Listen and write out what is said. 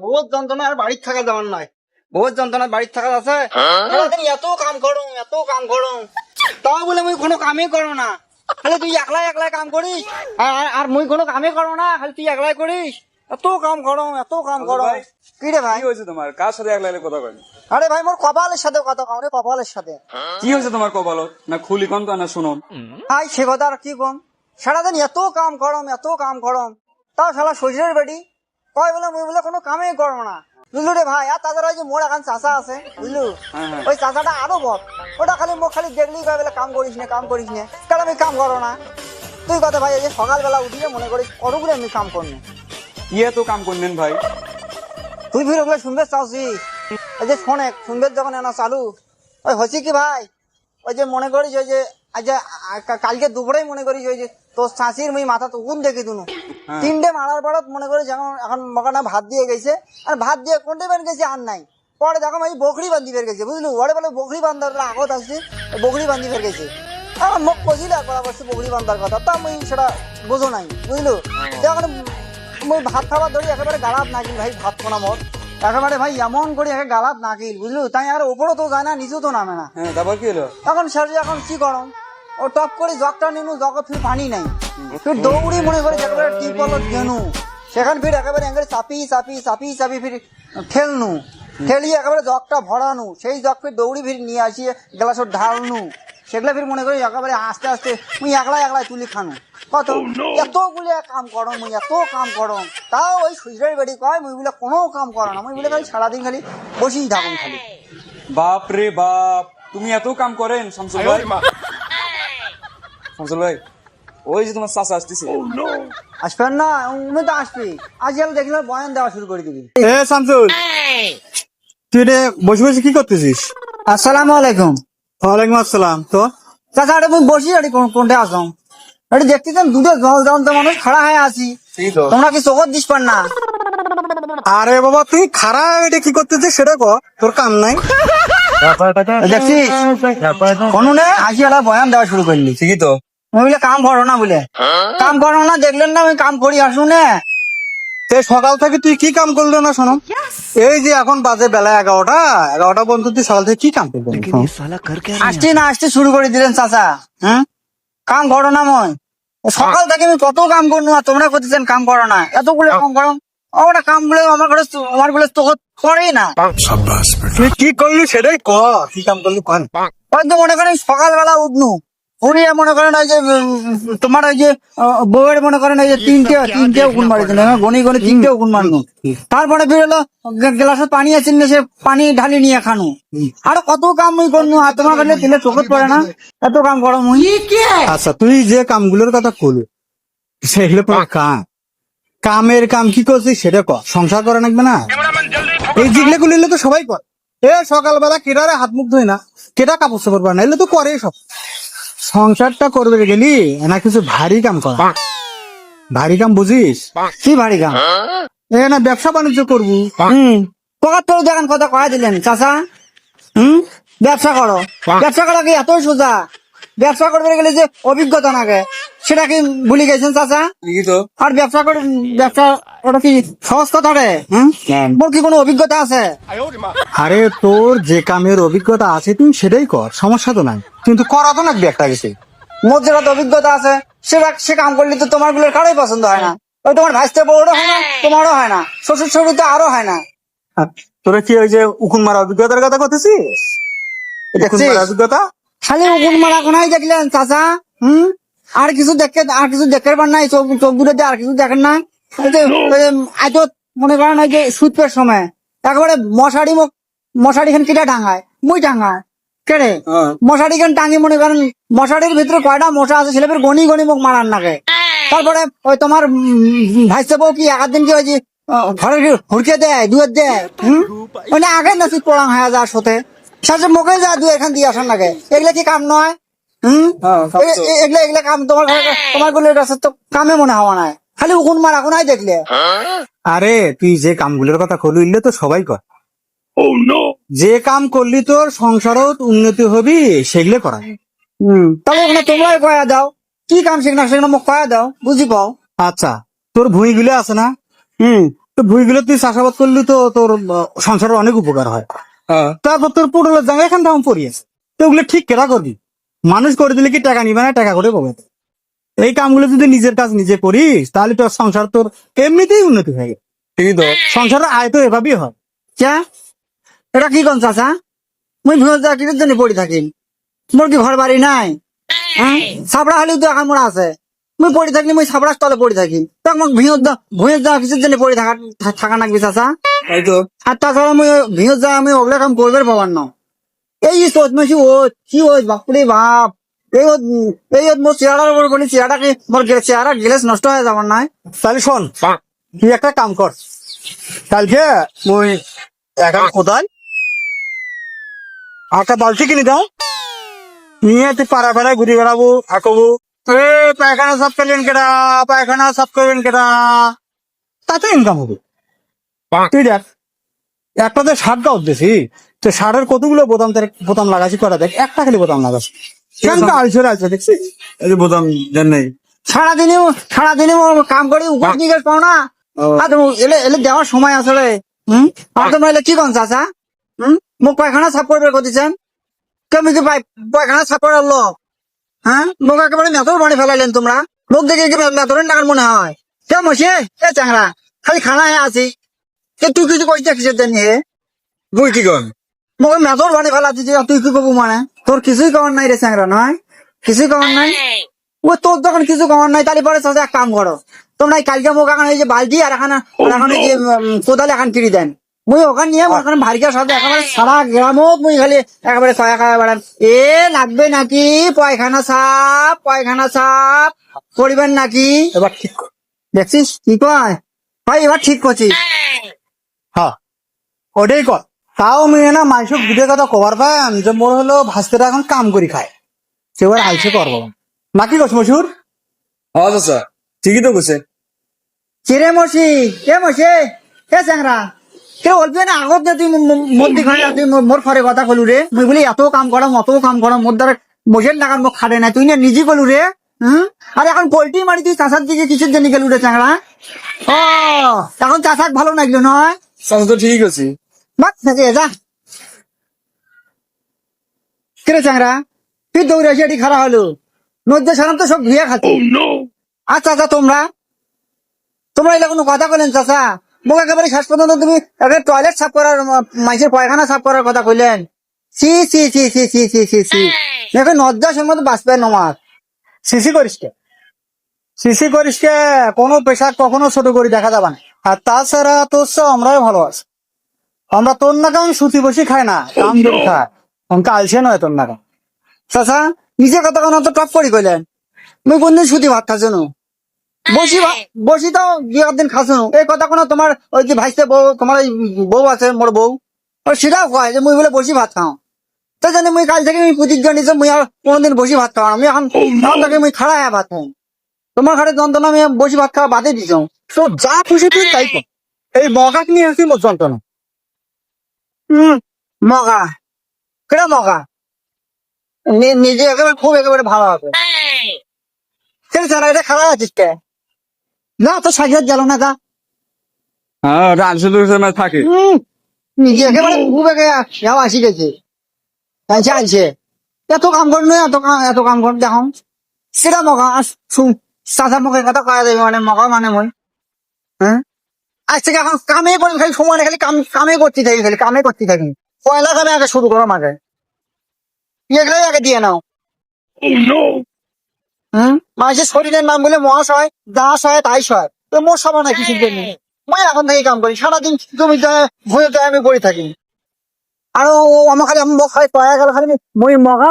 বহুত যন্ত্রণা আর বাড়ির থাকা যাওয়ার নয়, বহুত যন্ত্রণা বাড়ির থাকা আছে। সারাদিন এত কাম করো এত কাম করো, তাও বলে মুই কোনো কামই করো না, খালি তুই একলাই একলাই কাম করিস। আর মুই কোনো কামই করো না, খালি তুই একলাই করিস। এত কাম করো এত কাম করো। কি রে ভাই কি হয়েছে তোমার? কার সাথে একলা একলা কথা কয়? আরে ভাই মোর কপালের সাথে কথা কও রে, কপালের সাথে। কি হয়েছে তোমার কপালত? না খুলি কন তো না শুনুন। ভাই সে কথা আর কি কম, সারাদিন এত কাম করম এত কাম করম, তাও শালা শ্বশুরের বেটি কয় বলে মুই বলে কোনো কামই করো না, বুঝলু রে ভাই। আর তাদের ওই যে মোর এখন চাচা আছে বুঝলু, ওই চাচাটা আরো বক, ওটা খালি মুখ খালি দেখলেই কয় বলে কাম করিস না কাম করিস না, কারণ আমি কাম করো না। তুই কথা ভাই এই যে সকালবেলা উঠিয়ে মনে করিস কতগুলো আমি কাম করবো, ইয়ে তো কাম করলেন ভাই। তুই ফির ওগুলো শুনবে চাওছি। এই যে শোনে শুনবে যখন এনা চালু ওই হচ্ছে কি ভাই, ওই যে মনে করিস ওই যে আজ কালকে দুপুরেই মনে করিস ওই যে তোর শাঁসির মুই মাথা তো উন দেখি তুনু তিনটে মারার পর মনে করিস এখন মকানা ভাত দিয়ে গেছে, আর ভাত দিয়ে কোনটে বের গেছে আর নাই। পরে দেখো এই বকরি বান্ধি বের গেছে বুঝলু, ওরে বলে বকরি বান্ধার আগত আসছে, বকরি বান্ধি বের গেছে। আমার মুখ কজিলা করা বসছে বকরি বান্ধার কথা, তা মুই সেটা বোঝো নাই বুঝলু। এখন মুই ভাত খাবার ধরি একেবারে গালাত নাকিল ভাই, ভাত কোনা মত একেবারে ভাই এমন করে একে গালাত নাকিল বুঝলু, তাই আর ওপরও তো যায় না নিচেও তো নামে না। হ্যাঁ তারপর কি হলো? এখন সারি এখন কি করম, ও টপ করে জগটা নিনু, জগ ফির পানি নাই, ফির দৌড়ি মনে করে একেবারে টিপল গেনু, সেখান ফির একেবারে একেবারে চাপি চাপি চাপি চাপি ফির ঠেলনু, ঠেলিয়ে একেবারে জগটা ভরানু, সেই জগ ফির দৌড়ি ফির নিয়ে আসিয়ে গ্লাসত ঢালনু, সেগুলা ফির মনে করি একেবারে আস্তে আস্তে মুই একলাই একলাই তুলি খানু। কত এতগুলি কাম করো মুই এত কাম করো, তাও ওই সুইরের বেড়ি কয় মুই বলে কোনো কাম করো না, মুই বলে খালি সারাদিন খালি বসেই থাকুন খালি। বাপ রে বাপ, তুমি এত কাম করেন শামসুল ভাই? শামসুল ভাই ওই যে তোমার চাচা আসতেছে। আসবেন না উনি তো আসবি, আজ দেখলাম বয়ান দেওয়া শুরু করে দিবি। এ শামসুল, তুই রে বসে বসে কি করতেছিস? আসসালামু আলাইকুম। ওয়ালাইকুম আসসালাম। তো চাচা এটা মুই বসি আরে কোনটা আসম, এটা দেখতেছেন দুটো জল জল মানুষ খাড়া হয়ে আছি, তোমরা কি চোখত দিস পার না? আরে বাবা তুই খারাপ এটা কি করতেছিস সেটা কর, তোর কাম নাই। দেখছিস কোন আসি একটা বয়ান দেওয়া শুরু করলি, ঠিকই তো। মুই বলে কাম করো না বলে, কাম করো না দেখলেন না আমি কাম করি আসুন না। সকাল থেকে তুই কি কাম করলো না শোনো, এই যে এখন বাজে বেলা 11টা পর্যন্ত তুই সকাল থেকে কি কাম করবি? আসতে না আসতে শুরু করে দিলেন চাচা। কাম করো না মই সকাল থেকে আমি কত কাম করবো, আর তোমরা করতেছেন কাম করো না, এতগুলো কাম করো। ওটা কাম বলে আমার বলে তো করেই না। তুই কি করলি সেটাই কর, কি কাম করলি কর। হয়তো মনে করেন সকালবেলা উঠনু, উড়িয়ে মনে করেন ওই যে তোমার ওই যে বউয়ের মনে করেন ওই যে তিনটে উকুন মারি দিল, গনি গনি তিনটে উকুন মারনু, তারপরে বেরোলো গ্লাসে পানি আছে না, সে পানি ঢালি নিয়ে খানু, আরো কত কাম মুই করনু, আর তোমার কাছে দিলে চোখত পড়ে না, এত কাম করো মুই। আচ্ছা তুই যে কামগুলোর কথা করলি সেগুলো তোর কামের কাম কি করছিস সেটা কর, সংসার করে নাকবে না? এই যেগুলো করলে তো সবাই কর। সকালবেলা কেটারে হাত মুখ ধোয় না, কেটা কাপড় চাপড় পরে না, এগুলো তো করে সব। সংসারটা করবে গেলি না কিছু ভারী কাম কর, ভারী কাম বুঝিস? কি ভারী কাম? না ব্যবসা বাণিজ্য করবি। পকাত তো দেখেন কথা কয়া দিলেন চাচা। ব্যবসা করো, ব্যবসা করা কি এতই সোজা? ব্যবসা করতে গেলে যে অভিজ্ঞতা লাগে সেটা কি ভুলে গেছেন চাচা? ঠিকই তো। আর ব্যবসা ওটা কি সহজ কথা রে? তোর কি কোনো অভিজ্ঞতা আছে? আরে তোর যে কামের অভিজ্ঞতা আছে তুই সেটাই কর, সমস্যা তো নাই, কিন্তু করা তো লাগবে একটা কিছু। মোর যেটা অভিজ্ঞতা আছে সে কাম করলে তো তোমার গুলোর কারোই পছন্দ হয় না, ওই তোমার ভাইস্তে বউরও হয় না, তোমারও হয় না, শ্বশুর শাশুড়ি তো আরো হয় না। তোরা কি ওই যে উকুন মারা অভিজ্ঞতার কথা করতেছিস? উকুন মারা অভিজ্ঞতা খালি উকুন মারা কোনাই দেখলেন চাচা? আর কিছু দেখতে পার নাই, চোখ দূরে দিয়ে আর কিছু দেখেন না? আজ মনে করেন ওই যে শীতের সময় একেবারে মশারি খান কিটা টাঙায়, মুই টাঙায় কেড়ে মশারি খান টাঙি, মনে করেন মশারির ভিতরে কয়টা মশা আছে ছেলেপের গনি গনি মুখ মারার নাকে। তারপরে ওই তোমার ভাইসে বউ কি একদিন কি ওই যে ঘরে হুড়কে দেয় দুধ দেয়, মানে আগে নাচি পোড়াং হয়ে যাওয়ার সাথে সাথে মুখে যা দুধ এখান দিয়ে আসার নাকে, এগুলা কি কাম নয়? এগুলা কাম তোমার গুলোর কাছে তো কামে মনে হওয়া নাই, খালি উকুন মারা কোনাই দেখলে। আরে তুই যে কামগুলোর কথা করলি তো সবাই কর, যে কাম করলি তোর সংসারও উন্নতি হবি সেগুলো করা। তাহলে ওখানে তোমরাই কয়া দাও কি কাম সেখানে মোক কয়া দাও, বুঝি পাও। আচ্ছা তোর ভুঁই গুলো আছে না, তো ভুইগুলো তুই চাষাবাদ করলি তো তোর সংসারের অনেক উপকার হয়। তারপর তোর পটলের জায়গা এখান দাম পড়িয়েছে, তো ওগুলো ঠিক কেটা করবি? মানুষ করে দিলে কি টাকা নিবে না? টাকা করে পাবে। এই কামগুলো যদি নিজের কাজ নিজে করিস তাহলে তোর সংসার তোর এমনিতেই উন্নতি হয়ে গেছে। ঠিকই তো। সংসারের আয় তো এভাবেই হয়। ক্যা এটা কি কোন চাচা? মুই ভিউ যা কিসের জন্য পড়ে থাকি? মোর কি ঘর বাড়ি নাই? হ্যাঁ, ছাপড়া হলেও তো এখন মোর আছে। মুই পড়ে থাকলে মুই ছাপড়ার তলে পড়ে থাকি, তখন মোক ভুঁয়ে যা কিসের জন্য পড়ে থাকা নাকবি চাচা? তাই তো। আর তাছাড়া মুই ভিউ যা আমি ওগুলা কাম করবে পাবার না। এই যে সোচ মাসি ও কি ও বাপরে বাপ, এই মোর চেহারার উপর বলি চেহারা কি মোর চেহারা গ্লেস নষ্ট হয়ে যাবার নাই। তাহলে শোন, তুই একটা কাম কর, কালকে মুই একটা কোদাল একটা বালতি কিনে দাও, নিয়ে তুই পাড়া পাড়ায় ঘুরে বেড়াবো, আঁকবো এ পায়খানা সাফ করলেন কেটা, পায়খানা সাফ করবেন কেটা, তাতে ইনকাম হবে। তুই দেখ, একটা তো শার্ট গাও দিছি, তো শার্টের কতগুলো বোতাম লাগাছি করা, দেখ একটা খালি বোতাম লাগাছি, আলছে দেখছিস? এই যে বোতাম জান নাই। সারাদিনে কাম করি উপর দিকে পাও না। আর তো এলে এলে দেওয়ার সময় আসলে আর তোমরা এলে কি কন চাচা? মোক পায়খানা সাফ করবে কতিছেন? কেমনি কি পায়খানা সাফ করার লোক? হ্যাঁ, মোক একেবারে মেথর বানিয়ে ফেলাইলেন তোমরা। লোক দেখে কি মেথরের টাকার মনে হয়? কে মশে এ চাংরা খালি খানা আছি, তুই কিছু কইতে কিসের জন্য? তুই কি কন? মোক মেথর বানিয়ে ফেলা দিচ্ছি, তুই কি করবো মানে? তোর কিছুই করার নাই রে চাংরা, নয় কিছুই করার নাই। ও তোর যখন কিছু কমার নাই তাহলে পরে চাচা এক কাম করো, তোমরা কালকে মোক এখন এই যে বালতি আর এখন এই যে কোদাল এখন কিনে দেন, মুই ওখানে নিয়ে ওখানে ভারিকার সাথে একেবারে সারা গ্রামত মুই খালি একেবারে ছয়া খাওয়া বেড়ান। এ লাগবে নাকি পায়খানা সাপ করিবেন নাকি? এবার ঠিক কর। দেখছিস কি কয় ভাই, এবার ঠিক করছিস। হ্যাঁ, ওটাই কর। তাও মেয়ে না মাইসব দুধের কথা কবার পাই যে মোর হলো ভাস্তেরা এখন কাম করি খায়, সেবার আইসে করবো নাকি কস মশুর? হ্যাঁ চাচা, ঠিকই তো বলছে। চিরে মশি কে মশে কে চ্যাংরা কে বলবি না আগত যে তুই মধ্যে ঘরে তুই মোর ঘরে কথা কলু রে, মুই বলি এত কাম করম অত কাম করম, মোর দ্বারা বসের টাকার মুখ খাটে না, তুই না নিজে কলু রে। আর এখন পোল্ট্রি মারি তুই চাষার দিকে কিসের জন্য গেলু রে চ্যাংরা? ও এখন চাষাক ভালো লাগলো নয়? চাচা তো ঠিকই করছি। বাদ থেকে যা কিরে চ্যাংরা, তুই দৌড়ে এসে এটি খারাপ হলো, নদ্য সারাম তো সব ধুয়ে খাচ্ছি। আর চাচা তোমরা এটা কোনো কথা বলেন চাচা? মোক একেবারে শেষ পর্যন্ত তুমি টয়লেট সাফ করার মাইসের পায়খানা সাফ করার কথা কইলেন। সি সি সি সি সি সি সি সি দেখো নদ্যাসের মতো বাঁচবে নমার। সিসি করিস কে কোনো পেশা কখনো ছোট করে দেখা যাবে না। আর তাছাড়া তোর সব আমরাই ভালো আছি, আমরা তোর না কাম সুতি বসি খাই না, কাম করে খায়, অঙ্ক আলছে নয় তোর না কাম। চাচা নিজে কথা কোনো তো টপ করি কইলেন, তুমি কোনদিন সুতি ভাত খাচ্ছ না? বসি তো দু একদিন খাচ্ছ না, এই কথা কোনো তোমার ওই যে ভাইসে বউ, তোমার ওই বউ আছে মোর বউ, ওই সেটাও কয় যে মুই বলে বসি ভাত খাও। তাই জানি মুই কাল থেকে মুই প্রতিজ্ঞা নিয়েছি মুই আর কোনোদিন বসি ভাত খাওয়া, আমি এখন থেকে মুই খাড়া ভাত খাই। তোমার ঘরে যন্ত্রণা আমি বসি ভাত খাওয়া বাদে দিছ। তো যা খুশি তুই তাই কর, এই মগাক নিয়ে আসি মোর যন্ত্রণা। মগা কেটা মগা নিজে একেবারে খুব একেবারে ভালো হবে। এটা খারাপ আছিস কে? না তো সাজিয়ে গেল না তা হ্যাঁ, রানছে তো থাকে। নিজে একেবারে খুব আসি গেছে, আনছে এত কাম কর নয়, এত কাম কর দেখো সেটা মগা চাষা মুখের কথা কয়া যাবে মানে মগা মানে মই। হ্যাঁ, আজ থেকে এখন কামে করি, খালি সময় খালি কামে করতে থাকি, খালি কামে করতে থাকি। পয়লা কামে আগে শুরু করো মাঝে, এগুলোই আগে দিয়ে নাও। মানুষের শরীরের নাম বলে মহাশয়, যা সয় তাই সয়, তো মোর সমান নাই কিছু জন্য। মই এখন থেকে কাম করি, সারাদিন জমি ভুঁয়ে আমি পড়ে থাকি। আর ও আমার খালি আমি খালি পয়া গেল খালি মই মগা